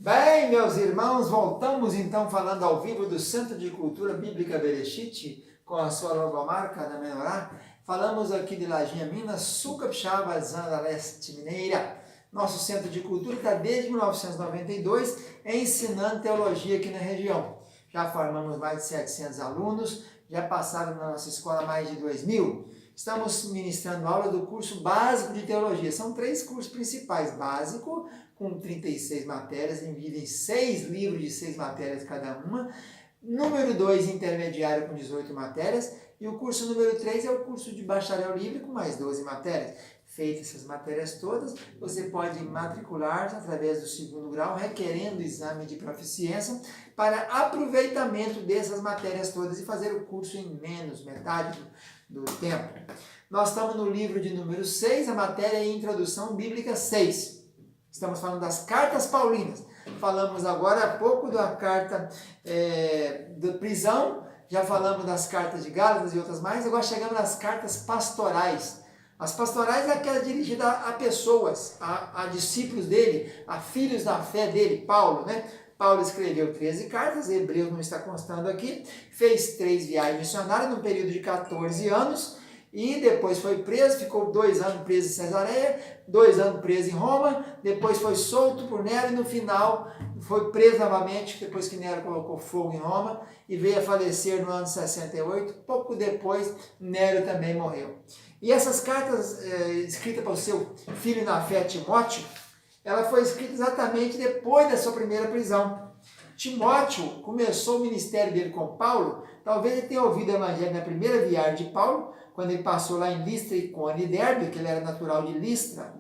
Bem, meus irmãos, voltamos então falando ao vivo do Centro de Cultura Bíblica Bereshit, com a sua logomarca da Menorá. Falamos aqui de Lajinha, Minas, Sul Capixaba, Zona Leste Mineira. Nosso Centro de Cultura está desde 1992 ensinando teologia aqui na região. Já formamos mais de 700 alunos, já passaram na nossa escola mais de 2.000. Estamos ministrando aula do curso básico de teologia. São 3 cursos principais: básico, com 36 matérias, dividido em 6 livros de 6 matérias cada uma. Número 2, intermediário, com 18 matérias. E o curso número 3 é o curso de bacharel livre, com mais 12 matérias. Feitas essas matérias todas, você pode matricular através do 2º grau, requerendo exame de proficiência, para aproveitamento dessas matérias todas e fazer o curso em menos, metade do tempo. Nós estamos no livro de número 6, a matéria é Introdução Bíblica 6. Estamos falando das cartas paulinas. Falamos agora há pouco da carta da prisão, já falamos das cartas de Gálatas e outras mais, agora chegamos nas cartas pastorais. As pastorais é aquela dirigida a pessoas, a discípulos dele, a filhos da fé dele, Paulo, né? Paulo escreveu 13 cartas, Hebreus não está constando aqui, fez 3 viagens missionárias num período de 14 anos, e depois foi preso, ficou 2 anos preso em Cesareia, 2 anos preso em Roma, depois foi solto por Nero e no final foi preso novamente, depois que Nero colocou fogo em Roma, e veio a falecer no ano 68, pouco depois Nero também morreu. E essas cartas escritas para o seu filho na fé, Timóteo, ela foi escrita exatamente depois da sua primeira prisão. Timóteo começou o ministério dele com Paulo, talvez ele tenha ouvido o evangelho na primeira viagem de Paulo, quando ele passou lá em Listra, Icônio e Derbe, que ele era natural de Listra,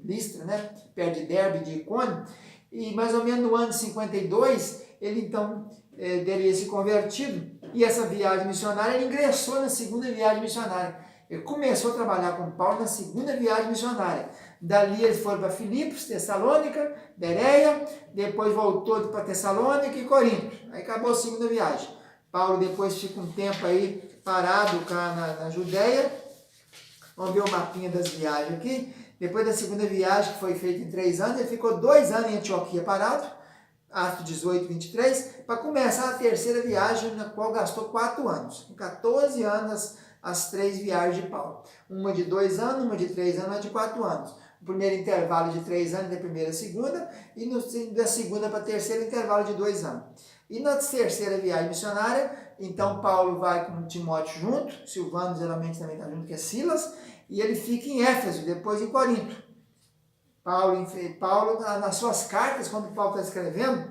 Listra, né? Perto de Derbe, de Icônio, e mais ou menos no ano 52, ele então teria se convertido, e essa viagem missionária, ele ingressou na segunda viagem missionária. Ele começou a trabalhar com Paulo na segunda viagem missionária. Dali eles foram para Filipos, Tessalônica, Bereia, depois voltou para Tessalônica e Corinto. Aí acabou a segunda viagem. Paulo depois fica um tempo aí parado cá na Judéia. Vamos ver o mapinha das viagens aqui. Depois da segunda viagem, que foi feita em 3 anos, ele ficou 2 anos em Antioquia parado, Atos 18, 23, para começar a terceira viagem, na qual gastou 4 anos. Com 14 anos, as 3 viagens de Paulo. Uma de 2 anos, uma de 3 anos, uma de 4 anos. O primeiro intervalo de 3 anos, da primeira a segunda, e da segunda para a terceira, intervalo de 2 anos. E na terceira viagem missionária, então Paulo vai com Timóteo junto, Silvano geralmente também está junto, que é Silas, e ele fica em Éfeso, depois em Corinto. Paulo, nas suas cartas, quando Paulo está escrevendo,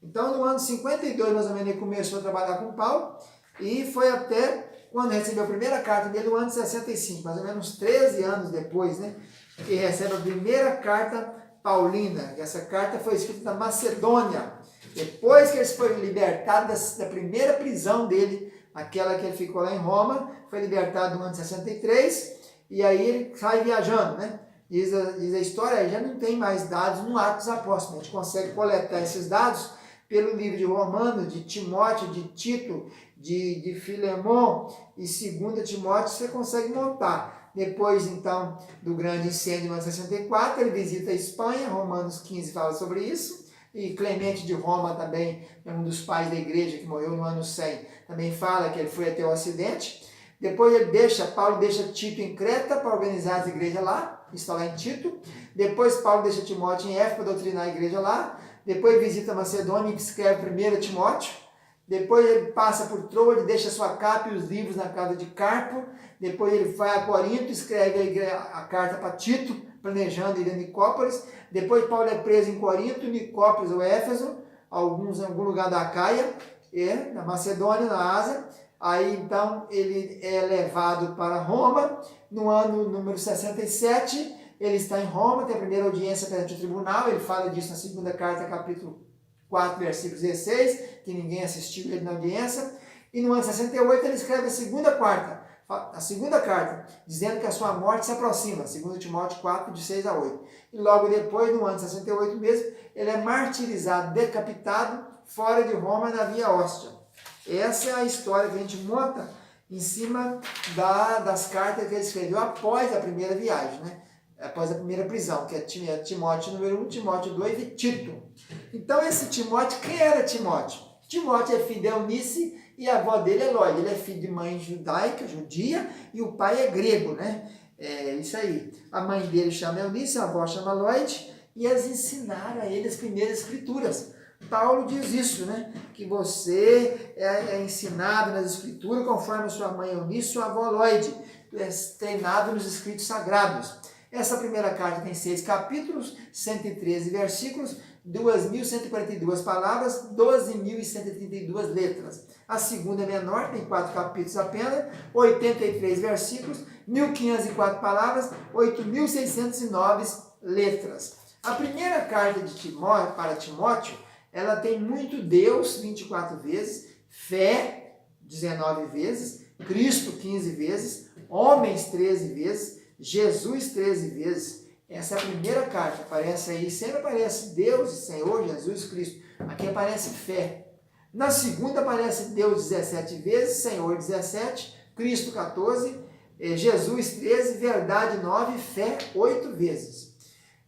então no ano 52, mais ou menos, ele começou a trabalhar com Paulo, e foi até quando recebeu a primeira carta dele, no ano 65, mais ou menos 13 anos depois, né, que recebe a primeira carta paulina. Essa carta foi escrita na Macedônia, depois que ele foi libertado da primeira prisão dele, aquela que ele ficou lá em Roma, foi libertado no ano 63, e aí ele sai viajando, né? Diz a história, já não tem mais dados no Atos Apóstolos, a gente consegue coletar esses dados pelo livro de Romanos, de Timóteo, de Tito, de Filemon e 2 Timóteo, você consegue montar. Depois, então, do grande incêndio de 1964, ele visita a Espanha, Romanos 15 fala sobre isso, e Clemente de Roma também, um dos pais da igreja que morreu no ano 100, também fala que ele foi até o Ocidente. Depois Paulo deixa Tito em Creta para organizar as igrejas lá, está lá em Tito. Depois Paulo deixa Timóteo em Éfeso para doutrinar a igreja lá. Depois visita Macedônia e escreve 1 Timóteo. Depois ele passa por Troade, deixa sua capa e os livros na casa de Carpo. Depois ele vai a Corinto, escreve a carta para Tito, planejando ir a Nicópolis. Depois Paulo é preso em Corinto, Nicópolis ou Éfeso, em algum lugar da Acaia, na Macedônia, na Ásia. Aí então ele é levado para Roma, no ano número 67, ele está em Roma, tem a primeira audiência perante o tribunal, ele fala disso na segunda carta, capítulo 4, versículo 16, que ninguém assistiu ele na audiência, e no ano 68 ele escreve a segunda carta, dizendo que a sua morte se aproxima, 2 Timóteo 4, de 6 a 8. E logo depois, no ano 68 mesmo, ele é martirizado, decapitado, fora de Roma, na Via Óstia. Essa é a história que a gente monta em cima das cartas que ele escreveu após a primeira viagem, né? após a primeira prisão, que é Timóteo número 1, Timóteo 2 e Tito. Então esse Timóteo, quem era Timóteo? Timóteo é filho de Eunice e a avó dele é Lóide. Ele é filho de mãe judaica, judia, e o pai é grego, né? É isso aí. A mãe dele chama Eunice, a avó chama Lóide, e eles ensinaram a ele as primeiras escrituras. Paulo diz isso, né? Que você é ensinado nas escrituras conforme a sua mãe Eunice e sua avó Lóide. Tu és treinado nos escritos sagrados. Essa primeira carta tem 6 capítulos, 113 versículos, 2.142 palavras, 12.132 letras. A segunda é menor, tem 4 capítulos apenas, 83 versículos, 1.504 palavras, 8.609 letras. A primeira carta de Timóteo, para Timóteo, ela tem muito Deus, 24 vezes, fé, 19 vezes, Cristo, 15 vezes, homens, 13 vezes, Jesus 13 vezes. Essa é a primeira carta, aparece aí, sempre aparece Deus, Senhor, Jesus Cristo. Aqui aparece fé. Na segunda aparece Deus 17 vezes, Senhor 17, Cristo 14, Jesus 13, verdade 9, fé 8 vezes.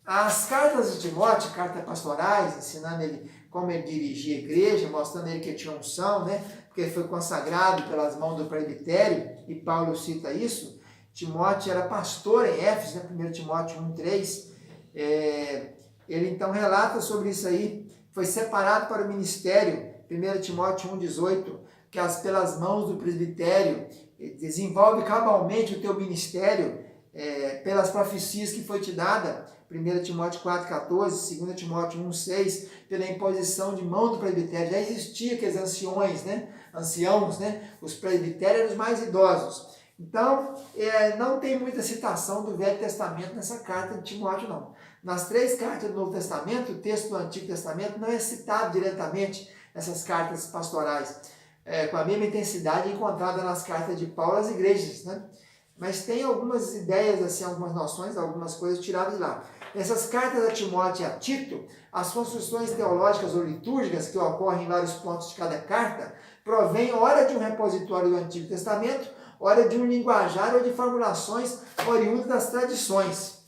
As cartas de Timóteo, cartas pastorais, ensinando ele como ele dirigia a igreja, mostrando ele que tinha unção, né? Porque foi consagrado pelas mãos do presbitério, e Paulo cita isso. Timóteo era pastor em Éfeso, né? 1 Timóteo 1,3. Ele então relata sobre isso aí. Foi separado para o ministério, 1 Timóteo 1,18, que pelas mãos do presbitério, desenvolve cabalmente o teu ministério, pelas profecias que foi te dada, 1 Timóteo 4,14, 2 Timóteo 1,6, pela imposição de mão do presbitério. Já existia aqueles anciãos, né? Os presbitérios eram os mais idosos. Então, não tem muita citação do Velho Testamento nessa carta de Timóteo, não. Nas 3 cartas do Novo Testamento, o texto do Antigo Testamento não é citado diretamente nessas cartas pastorais, com a mesma intensidade encontrada nas cartas de Paulo às igrejas, né? Mas tem algumas ideias, assim, algumas noções, algumas coisas tiradas de lá. Nessas cartas a Timóteo e a Tito, as construções teológicas ou litúrgicas que ocorrem em vários pontos de cada carta, provêm ora de um repositório do Antigo Testamento, ora de um linguajar ou de formulações oriundas das tradições.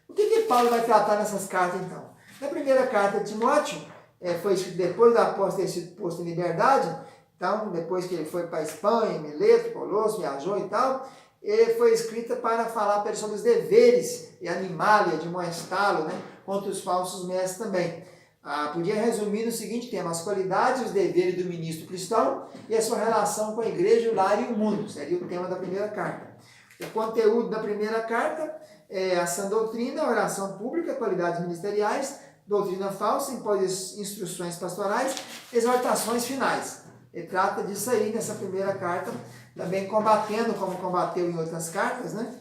O que Paulo vai tratar nessas cartas, então? Na primeira carta de Timóteo, foi escrito depois do apóstolo ter sido posto em liberdade, então, depois que ele foi para a Espanha, Mileto, Colosso, viajou e tal, ele foi escrita para falar para ele sobre os deveres e animá-lo, e admoestá-lo, né, contra os falsos mestres também. Podia resumir no seguinte tema: as qualidades e os deveres do ministro cristão e a sua relação com a igreja, o lar e o mundo. Seria o tema da primeira carta. O conteúdo da primeira carta é a sã doutrina, oração pública, qualidades ministeriais, doutrina falsa, instruções pastorais, exortações finais. Ele trata disso aí nessa primeira carta, também combatendo, como combateu em outras cartas, né?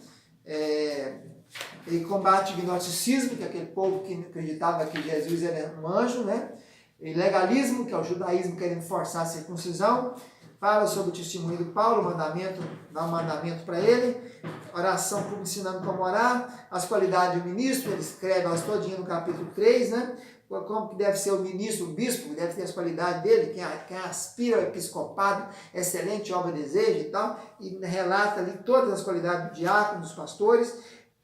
Ele combate o gnosticismo, que é aquele povo que acreditava que Jesus era um anjo, né? E legalismo, que é o judaísmo querendo forçar a circuncisão. Fala sobre o testemunho do Paulo, o mandamento, dá um mandamento para ele. Oração pública ensinando como orar. As qualidades do ministro, ele escreve elas todinhas no capítulo 3, né? Como que deve ser o ministro, o bispo, deve ter as qualidades dele, quem aspira ao episcopado, excelente obra deseja e tal, e relata ali todas as qualidades do diácono, dos pastores.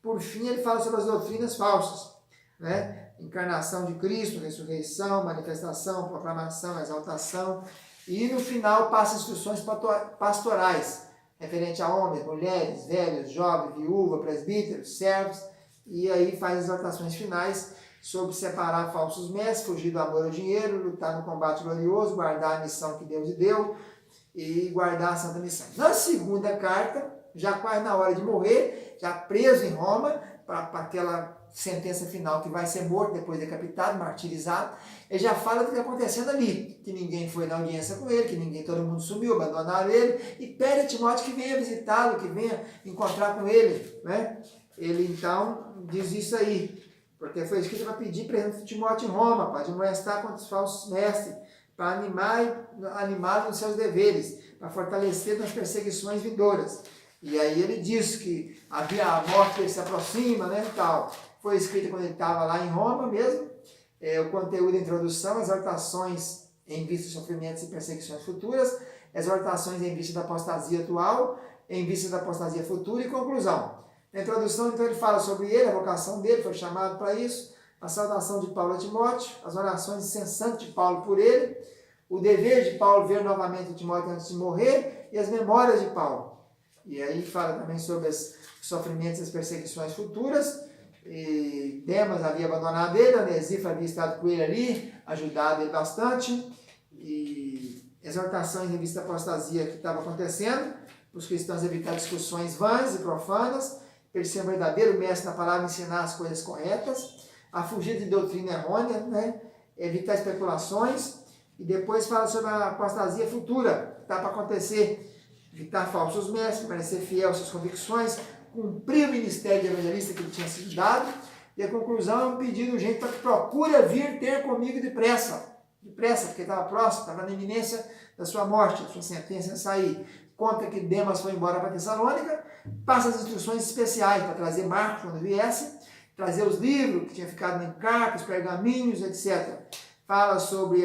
Por fim, ele fala sobre as doutrinas falsas, né? Encarnação de Cristo, ressurreição, manifestação, proclamação, exaltação, e no final passa instruções pastorais, referente a homens, mulheres, velhos, jovens, viúva, presbíteros, servos, e aí faz exortações finais sobre separar falsos mestres, fugir do amor ao dinheiro, lutar no combate glorioso, guardar a missão que Deus lhe deu e guardar a santa missão. Na segunda carta, já quase na hora de morrer, já preso em Roma, para aquela sentença final que vai ser morto, depois decapitado, martirizado, ele já fala do que está acontecendo ali, que ninguém foi na audiência com ele, que todo mundo sumiu, abandonaram ele, e pede a Timóteo que venha visitá-lo, que venha encontrar com ele, né? Ele então diz isso aí, porque foi escrito para pedir presença de Timóteo em Roma, para admoestar contra os falsos mestres, para animá-lo nos seus deveres, para fortalecer nas perseguições vindouras. E aí ele diz que havia a morte que se aproxima, né, e tal. Foi escrito quando ele estava lá em Roma mesmo. O conteúdo da introdução, exortações em vista de sofrimentos e perseguições futuras, exortações em vista da apostasia atual, em vista da apostasia futura e conclusão. Na introdução, então, ele fala sobre ele, a vocação dele, foi chamado para isso, a saudação de Paulo a Timóteo, as orações incessantes de Paulo por ele, o dever de Paulo ver novamente Timóteo antes de morrer e as memórias de Paulo. E aí fala também sobre os sofrimentos e as perseguições futuras. E Demas havia abandonado ele, Onesíforo havia estado com ele ali, ajudado ele bastante. E exortação em revista à apostasia que estava acontecendo, para os cristãos evitar discussões vãs e profanas, para ele ser um verdadeiro mestre na palavra, ensinar as coisas corretas, a fugir de doutrina errônea, né? Evitar especulações. E depois fala sobre a apostasia futura, que está para acontecer. Evitar falsos mestres, permanecer fiel às suas convicções, cumprir o ministério de evangelista que ele tinha sido dado. E a conclusão é um pedido urgente para que procura vir ter comigo depressa, porque estava próximo, estava na iminência da sua morte, da sua sentença a sair. Conta que Demas foi embora para Tessalônica, passa as instruções especiais para trazer Marcos quando viesse, trazer os livros que tinham ficado em cartas, pergaminhos, etc. Fala sobre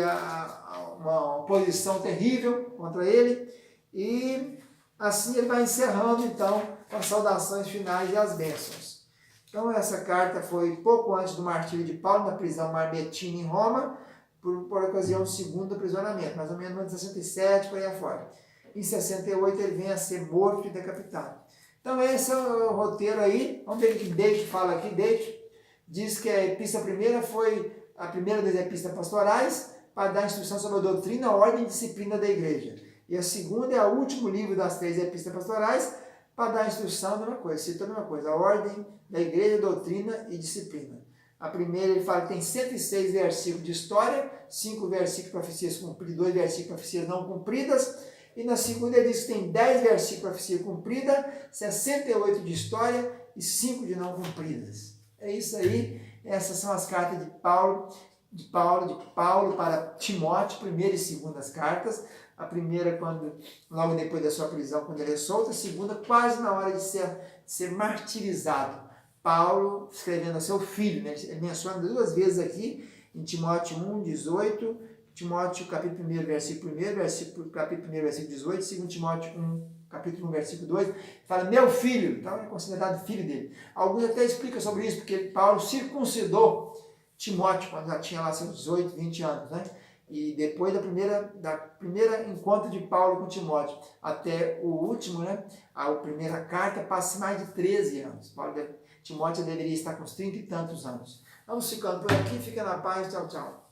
uma oposição terrível contra ele, e assim ele vai encerrando então as saudações finais e as bênçãos. Então essa carta foi pouco antes do martírio de Paulo na prisão Marmetina em Roma, por ocasião do segundo aprisionamento, mais ou menos em 67, por aí afora. Em 68 ele vem a ser morto e decapitado. Então esse é o roteiro aí. Vamos ver o que Deit fala aqui. Deit diz que a epístola primeira foi a primeira das epístolas pastorais para dar instrução sobre a doutrina, a ordem e disciplina da igreja. E a segunda é o último livro das 3 epístolas pastorais para dar instrução, a mesma coisa, cita a mesma coisa, a ordem da igreja, doutrina e disciplina. A primeira ele fala que tem 106 versículos de história, 5 versículos de profecias cumpridas, 2 versículos de profecias não cumpridas, e na segunda ele diz que tem 10 versículos de profecia cumprida, 68 de história e 5 de não cumpridas. É isso aí, essas são as cartas de Paulo para Timóteo, primeira e segunda cartas. A primeira logo depois da sua prisão, quando ele é solto, a segunda quase na hora de ser martirizado. Paulo escrevendo a seu filho, né? Ele menciona 2 vezes aqui, em Timóteo 1, 18, Timóteo capítulo 1, versículo 1, capítulo 1, versículo 18, 2 Timóteo 1, capítulo 1, versículo 2, fala, meu filho, então é considerado filho dele. Alguns até explicam sobre isso, porque Paulo circuncidou Timóteo, quando já tinha lá seus 18, 20 anos, né? E depois da primeira encontro de Paulo com Timóteo até o último, né? A primeira carta passa mais de 13 anos. Timóteo deveria estar com uns 30 e tantos anos. Vamos ficando por aqui, fica na paz, tchau, tchau.